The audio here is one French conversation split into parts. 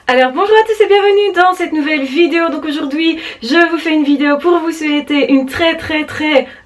Alors bonjour à tous et bienvenue dans cette nouvelle vidéo. Donc aujourd'hui je vous fais une vidéo pour vous souhaiter une très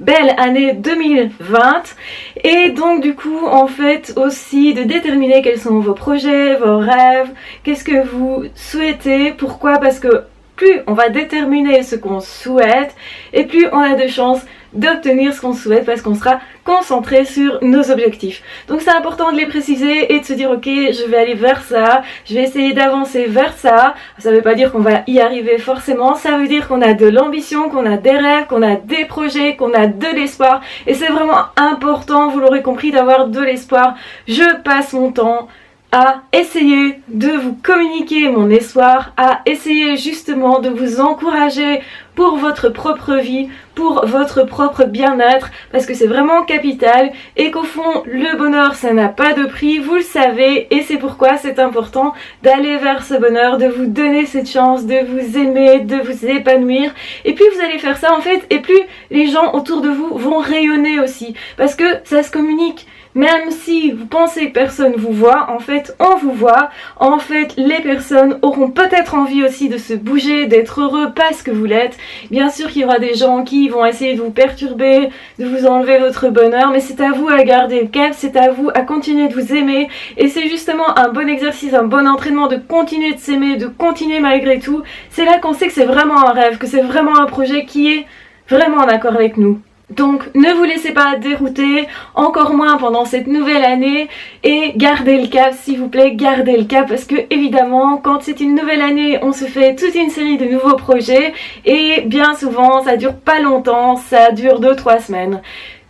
belle année 2020 et donc du coup en fait aussi de déterminer quels sont vos projets, vos rêves, qu'est-ce que vous souhaitez. Pourquoi? Parce que plus on va déterminer ce qu'on souhaite et plus on a de chances d'obtenir ce qu'on souhaite parce qu'on sera concentré sur nos objectifs. Donc c'est important de les préciser et de se dire ok, je vais aller vers ça, je vais essayer d'avancer vers ça. Ça veut pas dire qu'on va y arriver forcément, ça veut dire qu'on a de l'ambition, qu'on a des rêves, qu'on a des projets, qu'on a de l'espoir et c'est vraiment important, vous l'aurez compris, d'avoir de l'espoir. Je passe mon temps à essayer de vous communiquer mon espoir, à essayer justement de vous encourager pour votre propre vie, pour votre propre bien-être, parce que c'est vraiment capital et qu'au fond le bonheur ça n'a pas de prix, vous le savez, et c'est pourquoi c'est important d'aller vers ce bonheur, de vous donner cette chance, de vous aimer, de vous épanouir. Et plus vous allez faire ça en fait, et plus les gens autour de vous vont rayonner aussi, parce que ça se communique. Même si vous pensez que personne vous voit, en fait on vous voit. En fait les personnes auront peut-être envie aussi de se bouger, d'être heureux parce que vous l'êtes. Bien sûr qu'il y aura des gens qui vont essayer de vous perturber, de vous enlever votre bonheur, mais c'est à vous à garder le cap, c'est à vous à continuer de vous aimer. Et c'est justement un bon exercice, un bon entraînement de continuer de s'aimer, de continuer malgré tout. C'est là qu'on sait que c'est vraiment un rêve, que c'est vraiment un projet qui est vraiment en accord avec nous. Donc ne vous laissez pas dérouter, encore moins pendant cette nouvelle année, et gardez le cap s'il vous plaît, gardez le cap, parce que évidemment quand c'est une nouvelle année on se fait toute une série de nouveaux projets et bien souvent ça dure pas longtemps, ça dure 2-3 semaines.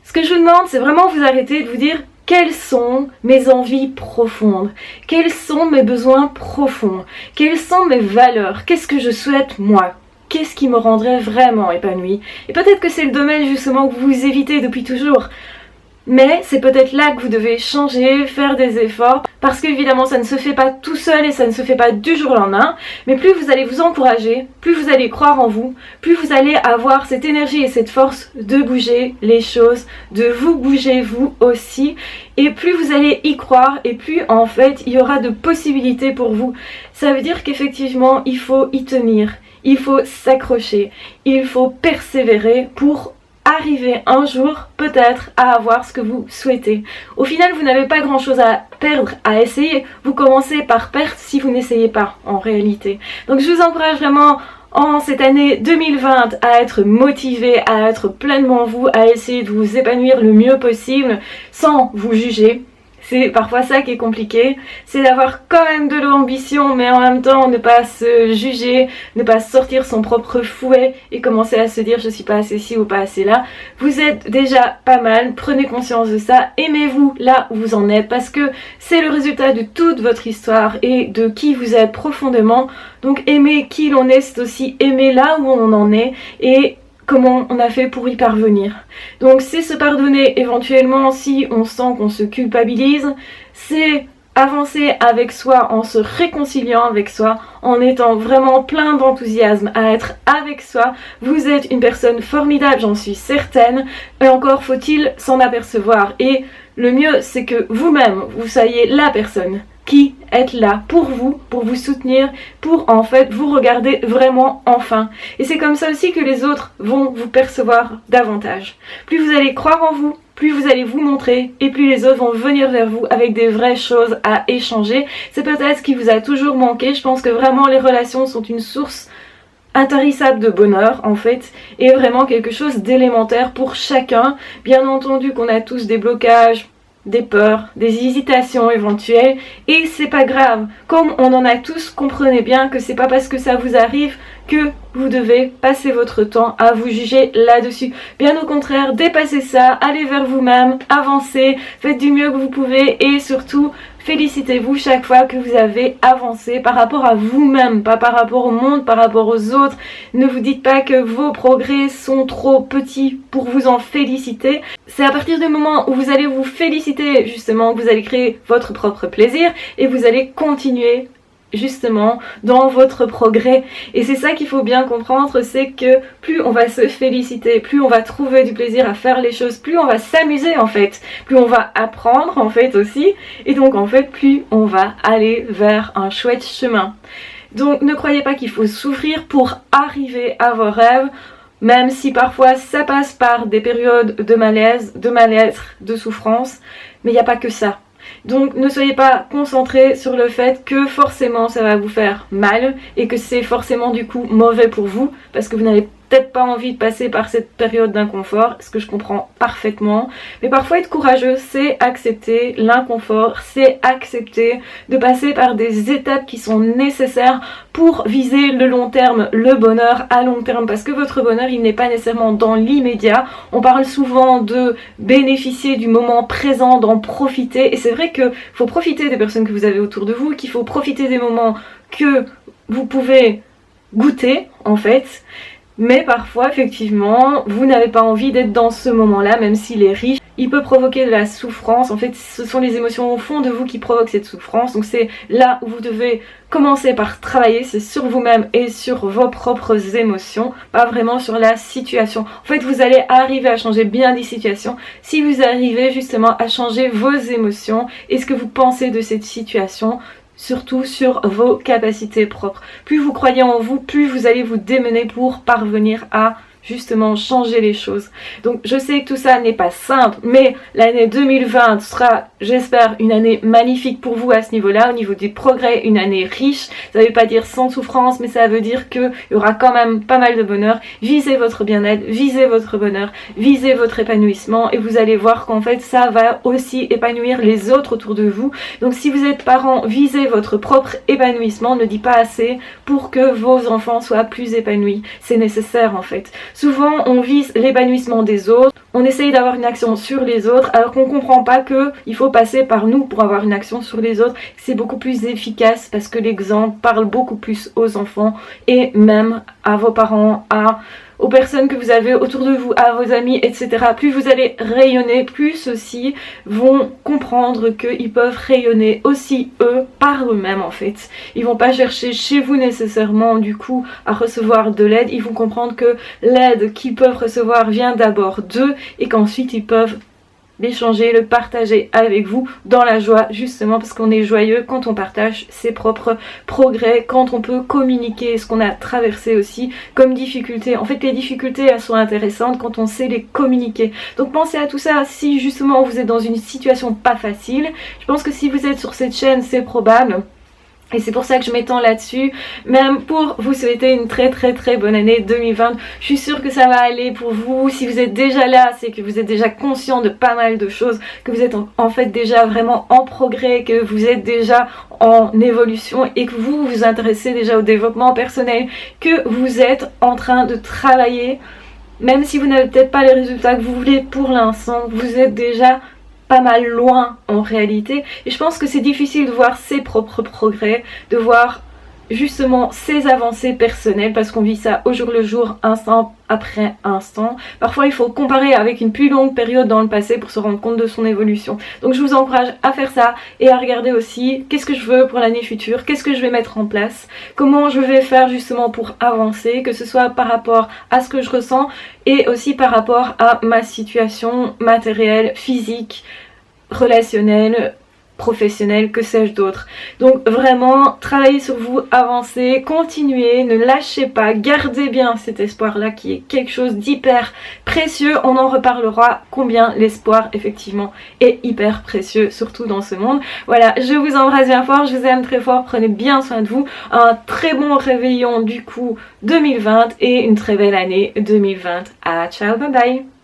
Ce que je vous demande c'est vraiment vous arrêter de vous dire quelles sont mes envies profondes, quels sont mes besoins profonds, quelles sont mes valeurs, qu'est-ce que je souhaite moi. Qu'est-ce qui me rendrait vraiment épanouie? Et peut-être que c'est le domaine justement que vous évitez depuis toujours. Mais c'est peut-être là que vous devez changer, faire des efforts. Parce qu'évidemment ça ne se fait pas tout seul et ça ne se fait pas du jour au lendemain. Mais plus vous allez vous encourager, plus vous allez croire en vous, plus vous allez avoir cette énergie et cette force de bouger les choses, de vous bouger vous aussi. Et plus vous allez y croire et plus en fait il y aura de possibilités pour vous. Ça veut dire qu'effectivement il faut y tenir. Il faut s'accrocher, il faut persévérer pour arriver un jour peut-être à avoir ce que vous souhaitez. Au final, vous n'avez pas grand-chose à perdre, à essayer. Vous commencez par perdre si vous n'essayez pas en réalité. Donc je vous encourage vraiment en cette année 2020 à être motivé, à être pleinement vous, à essayer de vous épanouir le mieux possible sans vous juger. C'est parfois ça qui est compliqué, c'est d'avoir quand même de l'ambition mais en même temps ne pas se juger, ne pas sortir son propre fouet et commencer à se dire je suis pas assez ci ou pas assez là. Vous êtes déjà pas mal, prenez conscience de ça, aimez-vous là où vous en êtes parce que c'est le résultat de toute votre histoire et de qui vous êtes profondément. Donc aimer qui l'on est, c'est aussi aimer là où on en est et comment on a fait pour y parvenir. Donc c'est se pardonner éventuellement si on sent qu'on se culpabilise, c'est avancer avec soi en se réconciliant avec soi, en étant vraiment plein d'enthousiasme à être avec soi. Vous êtes une personne formidable, j'en suis certaine, et encore faut-il s'en apercevoir. Et le mieux c'est que vous-même, vous soyez la personne qui est là pour vous soutenir, pour en fait vous regarder vraiment enfin. Et c'est comme ça aussi que les autres vont vous percevoir davantage. Plus vous allez croire en vous, plus vous allez vous montrer et plus les autres vont venir vers vous avec des vraies choses à échanger. C'est peut-être ce qui vous a toujours manqué. Je pense que vraiment les relations sont une source intarissable de bonheur en fait et vraiment quelque chose d'élémentaire pour chacun. Bien entendu qu'on a tous des blocages, des peurs, des hésitations éventuelles et c'est pas grave. Comme on en a tous, comprenez bien que c'est pas parce que ça vous arrive que vous devez passer votre temps à vous juger là-dessus. Bien au contraire, dépassez ça, allez vers vous-même, avancez, faites du mieux que vous pouvez et surtout félicitez-vous chaque fois que vous avez avancé par rapport à vous-même, pas par rapport au monde, par rapport aux autres. Ne vous dites pas que vos progrès sont trop petits pour vous en féliciter. C'est à partir du moment où vous allez vous féliciter justement que vous allez créer votre propre plaisir et vous allez continuer justement dans votre progrès. Et c'est ça qu'il faut bien comprendre, c'est que plus on va se féliciter, plus on va trouver du plaisir à faire les choses, plus on va s'amuser en fait, plus on va apprendre en fait aussi, et donc en fait plus on va aller vers un chouette chemin. Donc ne croyez pas qu'il faut souffrir pour arriver à vos rêves, même si parfois ça passe par des périodes de malaise, de mal-être, de souffrance, mais il n'y a pas que ça. Donc ne soyez pas concentrés sur le fait que forcément ça va vous faire mal et que c'est forcément du coup mauvais pour vous parce que vous n'avez peut-être pas envie de passer par cette période d'inconfort, ce que je comprends parfaitement. Mais parfois être courageux, c'est accepter l'inconfort, c'est accepter de passer par des étapes qui sont nécessaires pour viser le long terme, le bonheur à long terme. Parce que votre bonheur, il n'est pas nécessairement dans l'immédiat. On parle souvent de bénéficier du moment présent, d'en profiter. Et c'est vrai qu'il faut profiter des personnes que vous avez autour de vous, qu'il faut profiter des moments que vous pouvez goûter en fait. Mais parfois, effectivement, vous n'avez pas envie d'être dans ce moment-là, même s'il est riche. Il peut provoquer de la souffrance. En fait, ce sont les émotions au fond de vous qui provoquent cette souffrance. Donc c'est là où vous devez commencer par travailler, c'est sur vous-même et sur vos propres émotions, pas vraiment sur la situation. En fait, vous allez arriver à changer bien des situations si vous arrivez justement à changer vos émotions et ce que vous pensez de cette situation, surtout sur vos capacités propres. Plus vous croyez en vous, plus vous allez vous démener pour parvenir à justement changer les choses. Donc je sais que tout ça n'est pas simple, mais l'année 2020 sera, j'espère, une année magnifique pour vous à ce niveau-là, au niveau des progrès, une année riche. Ça ne veut pas dire sans souffrance, mais ça veut dire qu'il y aura quand même pas mal de bonheur. Visez votre bien-être, visez votre bonheur, visez votre épanouissement et vous allez voir qu'en fait ça va aussi épanouir les autres autour de vous. Donc si vous êtes parent, visez votre propre épanouissement, ne dit pas assez pour que vos enfants soient plus épanouis. C'est nécessaire en fait. Souvent, on vise l'épanouissement des autres, on essaye d'avoir une action sur les autres, alors qu'on ne comprend pas qu'il faut passer par nous pour avoir une action sur les autres. C'est beaucoup plus efficace parce que l'exemple parle beaucoup plus aux enfants et même à vos parents, aux personnes que vous avez autour de vous, à vos amis, etc. Plus vous allez rayonner, plus ceux-ci vont comprendre qu'ils peuvent rayonner aussi eux, par eux-mêmes en fait. Ils vont pas chercher chez vous nécessairement du coup à recevoir de l'aide, ils vont comprendre que l'aide qu'ils peuvent recevoir vient d'abord d'eux et qu'ensuite ils peuvent l'échanger, le partager avec vous dans la joie, justement parce qu'on est joyeux quand on partage ses propres progrès, quand on peut communiquer ce qu'on a traversé aussi comme difficultés. En fait, les difficultés, elles sont intéressantes quand on sait les communiquer. Donc pensez à tout ça si justement vous êtes dans une situation pas facile. Je pense que si vous êtes sur cette chaîne, c'est probable. Et c'est pour ça que je m'étends là-dessus, même pour vous souhaiter une très bonne année 2020. Je suis sûre que ça va aller pour vous. Si vous êtes déjà là, c'est que vous êtes déjà conscient de pas mal de choses, que vous êtes en fait déjà vraiment en progrès, que vous êtes déjà en évolution et que vous vous intéressez déjà au développement personnel, que vous êtes en train de travailler. Même si vous n'avez peut-être pas les résultats que vous voulez pour l'instant, vous êtes déjà pas mal loin en réalité et je pense que c'est difficile de voir ses propres progrès, de voir justement ses avancées personnelles parce qu'on vit ça au jour le jour, instant après instant. Parfois il faut comparer avec une plus longue période dans le passé pour se rendre compte de son évolution. Donc je vous encourage à faire ça et à regarder aussi qu'est-ce que je veux pour l'année future, qu'est-ce que je vais mettre en place, comment je vais faire justement pour avancer, que ce soit par rapport à ce que je ressens et aussi par rapport à ma situation matérielle, physique, relationnelle, professionnel, que sais-je d'autre. Donc vraiment, travaillez sur vous, avancez, continuez, ne lâchez pas, gardez bien cet espoir-là qui est quelque chose d'hyper précieux. On en reparlera combien l'espoir effectivement est hyper précieux, surtout dans ce monde. Voilà, je vous embrasse bien fort, je vous aime très fort, prenez bien soin de vous. Un très bon réveillon du coup 2020 et une très belle année 2020. Ah, ciao, bye bye.